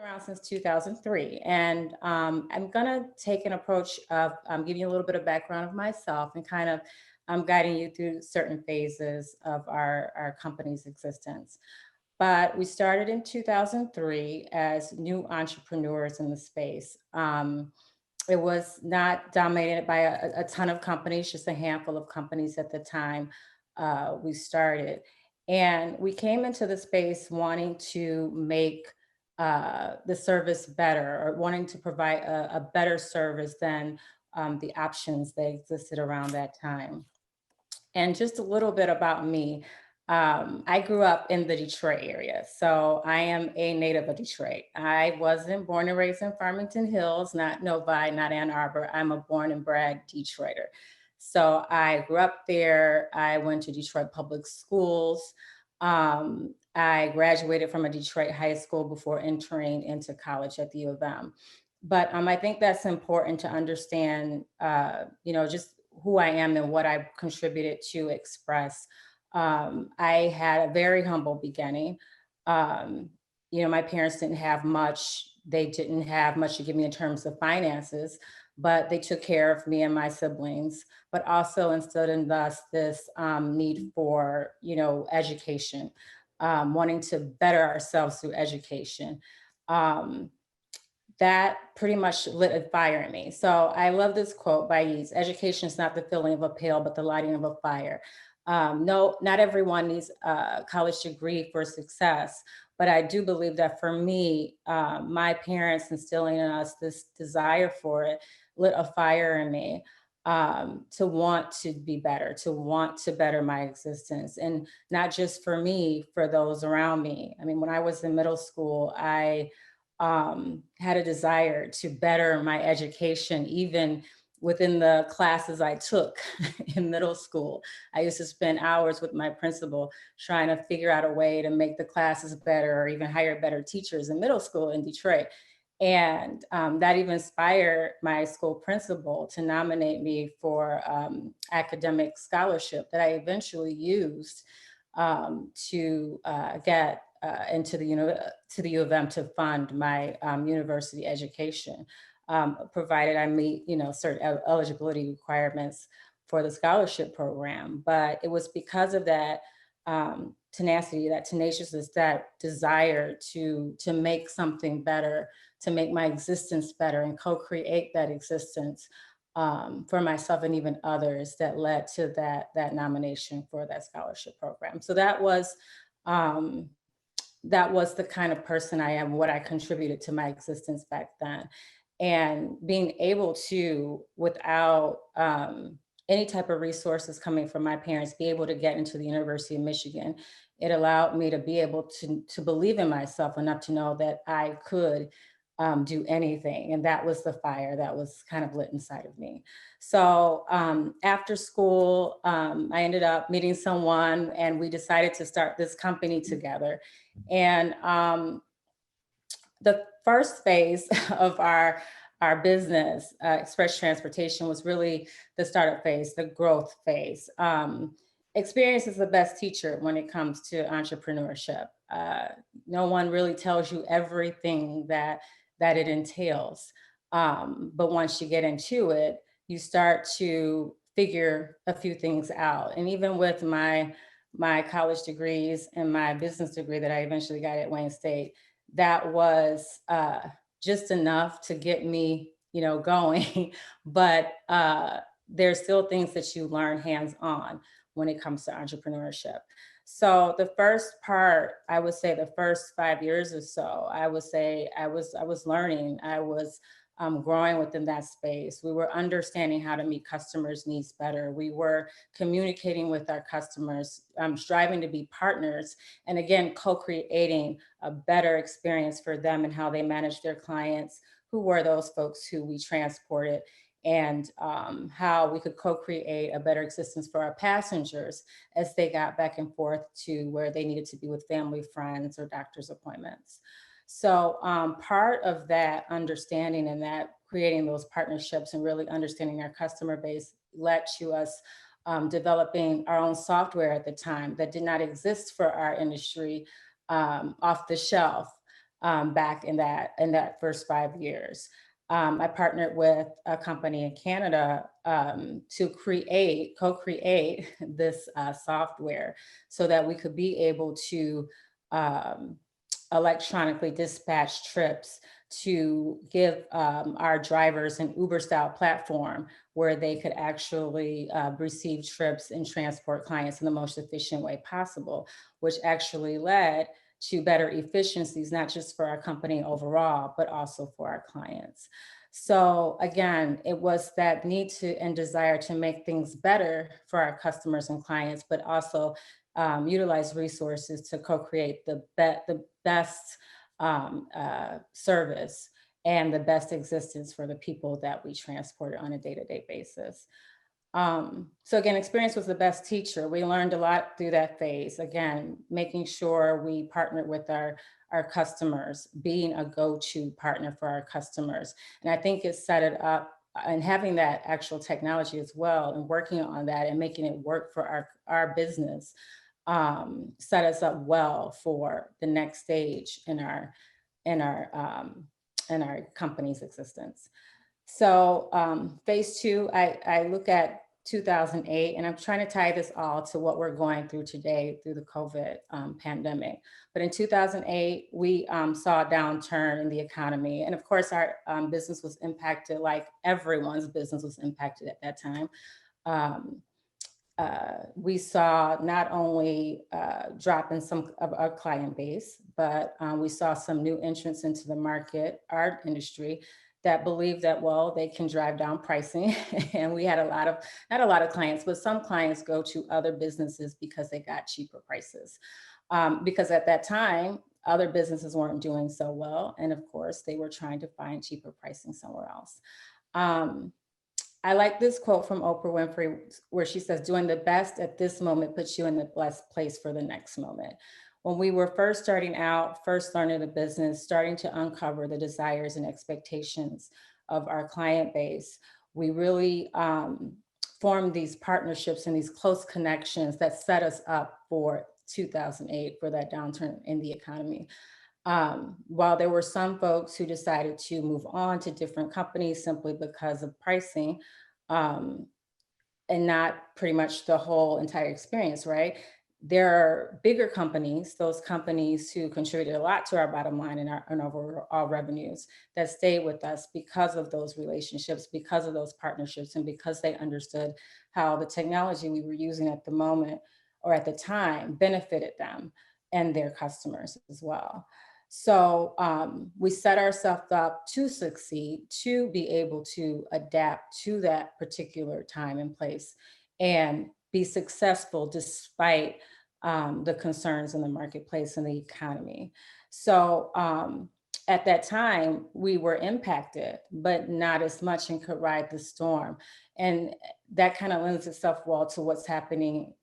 Around since 2003. And I'm going to take an approach of giving you a little bit of background of myself and kind of guiding you through certain phases of our company's existence. But we started in 2003 as new entrepreneurs in the space. It was not dominated by a ton of companies, just a handful of companies at the time we started. And we came into the space wanting to make the service better or wanting to provide a better service than the options that existed around that time. And just a little bit about me. I grew up in the Detroit area, so I am a native of Detroit. I wasn't born and raised in Farmington Hills, not Novi, not Ann Arbor. I'm a born and bred Detroiter. So I grew up there. I went to Detroit public schools. I graduated from a Detroit high school before entering into college at the U of M. But I think that's important to understand, just who I am and what I contributed to express. I had a very humble beginning. My parents didn't have much. They didn't have much to give me in terms of finances, but they took care of me and my siblings, but also instilled in us this need for, education, wanting to better ourselves through education. Um, that pretty much lit a fire in me. So I love this quote by Yeats: education is not the filling of a pail, but the lighting of a fire. No, not everyone needs a college degree for success, but I do believe that for me, my parents instilling in us this desire for it lit a fire in me, to want to be better, to want to better my existence. And not just for me, for those around me. I mean, when I was in middle school, I had a desire to better my education, even within the classes I took in middle school. I used to spend hours with my principal trying to figure out a way to make the classes better or even hire better teachers in middle school in Detroit. And that even inspired my school principal to nominate me for academic scholarship that I eventually used to get into to the U of M to fund my university education, provided I meet certain eligibility requirements for the scholarship program. But it was because of that tenacity, that tenaciousness, that desire to make something better, to make my existence better, and co-create that existence for myself and even others, that led to that nomination for that scholarship program. So that was the kind of person I am, what I contributed to my existence back then. And being able to, without any type of resources coming from my parents, be able to get into the University of Michigan, it allowed me to be able to believe in myself enough to know that I could do anything. And that was the fire that was kind of lit inside of me. So after school, I ended up meeting someone and we decided to start this company together. And the first phase of our business, Express Transportation, was really the startup phase, the growth phase. Experience is the best teacher when it comes to entrepreneurship. No one really tells you everything that it entails. But once you get into it, you start to figure a few things out. And even with my college degrees and my business degree that I eventually got at Wayne State, that was just enough to get me, going. But there's still things that you learn hands-on when it comes to entrepreneurship. So the first part, I would say the first 5 years or so, I would say I was learning. I was growing within that space. We were understanding how to meet customers' needs better. We were communicating with our customers, striving to be partners, and again, co-creating a better experience for them and how they manage their clients, who were those folks who we transported, and how we could co-create a better existence for our passengers as they got back and forth to where they needed to be with family, friends, or doctor's appointments. So part of that understanding and that creating those partnerships and really understanding our customer base led to us developing our own software at the time that did not exist for our industry, off the shelf. back in that first 5 years. I partnered with a company in Canada to co-create this software so that we could be able to um, electronically dispatch trips to give our drivers an Uber style platform where they could actually receive trips and transport clients in the most efficient way possible, which actually led to better efficiencies, not just for our company overall, but also for our clients. So again, it was that need to and desire to make things better for our customers and clients, but also utilize resources to co-create the best service and the best existence for the people that we transport on a day-to-day basis. So again, experience was the best teacher. We learned a lot through that phase. Again, making sure we partnered with our customers, being a go-to partner for our customers. And I think it set it up and having that actual technology as well and working on that and making it work for our business set us up well for the next stage in our in our company's existence. So phase two, I look at 2008, and I'm trying to tie this all to what we're going through today through the COVID pandemic. But in 2008, we saw a downturn in the economy. And of course, our business was impacted like everyone's business was impacted at that time. Um, we saw not only drop in some of our client base, but we saw some new entrants into the market, our industry, that believe that, well, they can drive down pricing. And we had not a lot of clients, but some clients go to other businesses because they got cheaper prices. Because at that time, other businesses weren't doing so well. And of course, they were trying to find cheaper pricing somewhere else. I like this quote from Oprah Winfrey where she says, doing the best at this moment puts you in the best place for the next moment. When we were first starting out, first learning the business, starting to uncover the desires and expectations of our client base, we really formed these partnerships and these close connections that set us up for 2008, for that downturn in the economy. While there were some folks who decided to move on to different companies simply because of pricing, um, and not pretty much the whole entire experience, right? There are bigger companies, those companies who contributed a lot to our bottom line and overall revenues that stayed with us because of those relationships, because of those partnerships, and because they understood how the technology we were using at the moment or at the time benefited them and their customers as well. So we set ourselves up to succeed, to be able to adapt to that particular time and place and be successful despite the concerns in the marketplace and the economy. So at that time, we were impacted, but not as much and could ride the storm. And that kind of lends itself well to what's happening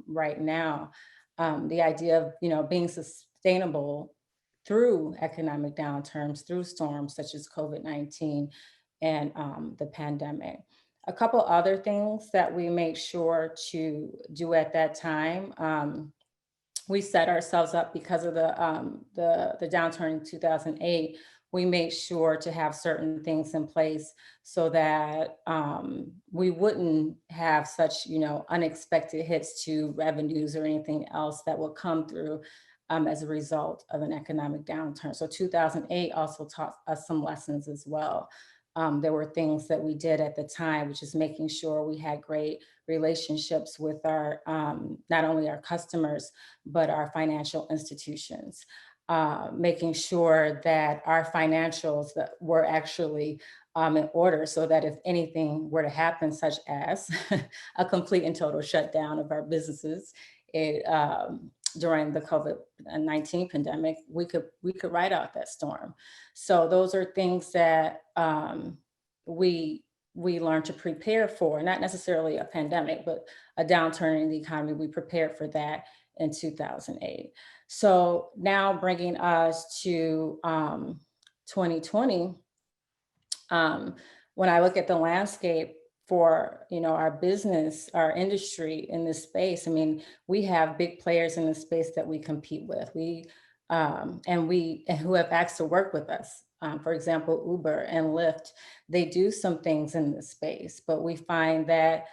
right now. The idea of, being sustainable through economic downturns, through storms such as COVID-19 and the pandemic. A couple other things that we made sure to do at that time. We set ourselves up because of the downturn in 2008. We made sure to have certain things in place so that we wouldn't have such, unexpected hits to revenues or anything else that will come through as a result of an economic downturn. So 2008 also taught us some lessons as well. There were things that we did at the time, which is making sure we had great relationships with our, not only our customers, but our financial institutions. Making sure that our financials that were actually in order so that if anything were to happen, such as a complete and total shutdown of our businesses, during the COVID-19 pandemic, we could ride out that storm. So those are things that we learned to prepare for, not necessarily a pandemic, but a downturn in the economy. We prepared for that in 2008. So now bringing us to 2020, when I look at the landscape for our business, our industry in this space, I mean, we have big players in the space that we compete with. We and who have asked to work with us. For example, Uber and Lyft, they do some things in this space, but we find that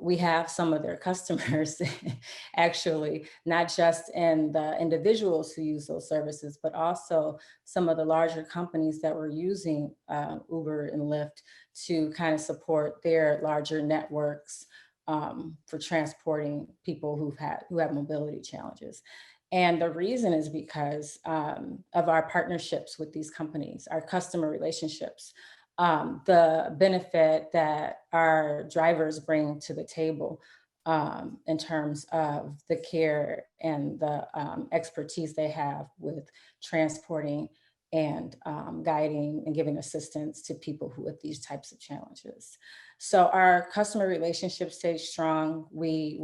we have some of their customers actually, not just in the individuals who use those services, but also some of the larger companies that were using Uber and Lyft to kind of support their larger networks for transporting people who have mobility challenges. And the reason is because of our partnerships with these companies, our customer relationships, the benefit that our drivers bring to the table in terms of the care and the expertise they have with transporting and guiding and giving assistance to people who with these types of challenges. So our customer relationship stayed strong. We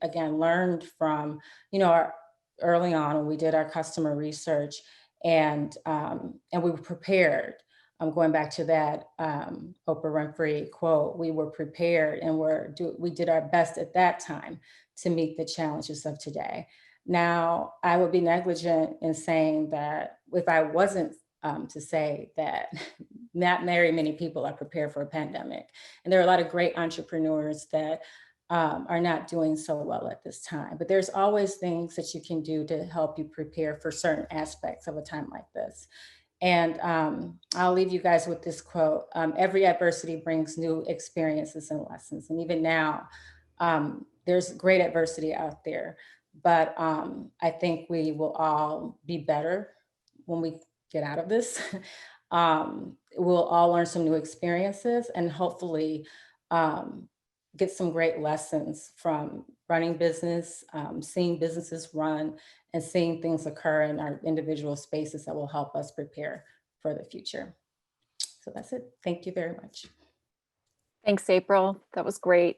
again learned from, our early on when we did our customer research, and we were prepared. Going back to that Oprah Winfrey quote, we were prepared and we did our best at that time to meet the challenges of today. Now, I would be negligent in saying that if I wasn't to say that not very many people are prepared for a pandemic. And there are a lot of great entrepreneurs that are not doing so well at this time. But there's always things that you can do to help you prepare for certain aspects of a time like this. And I'll leave you guys with this quote. Every adversity brings new experiences and lessons. And even now, there's great adversity out there. But I think we will all be better when we get out of this. We'll all learn some new experiences and hopefully get some great lessons from running business, seeing businesses run, and seeing things occur in our individual spaces that will help us prepare for the future. So that's it. Thank you very much. Thanks, April. That was great.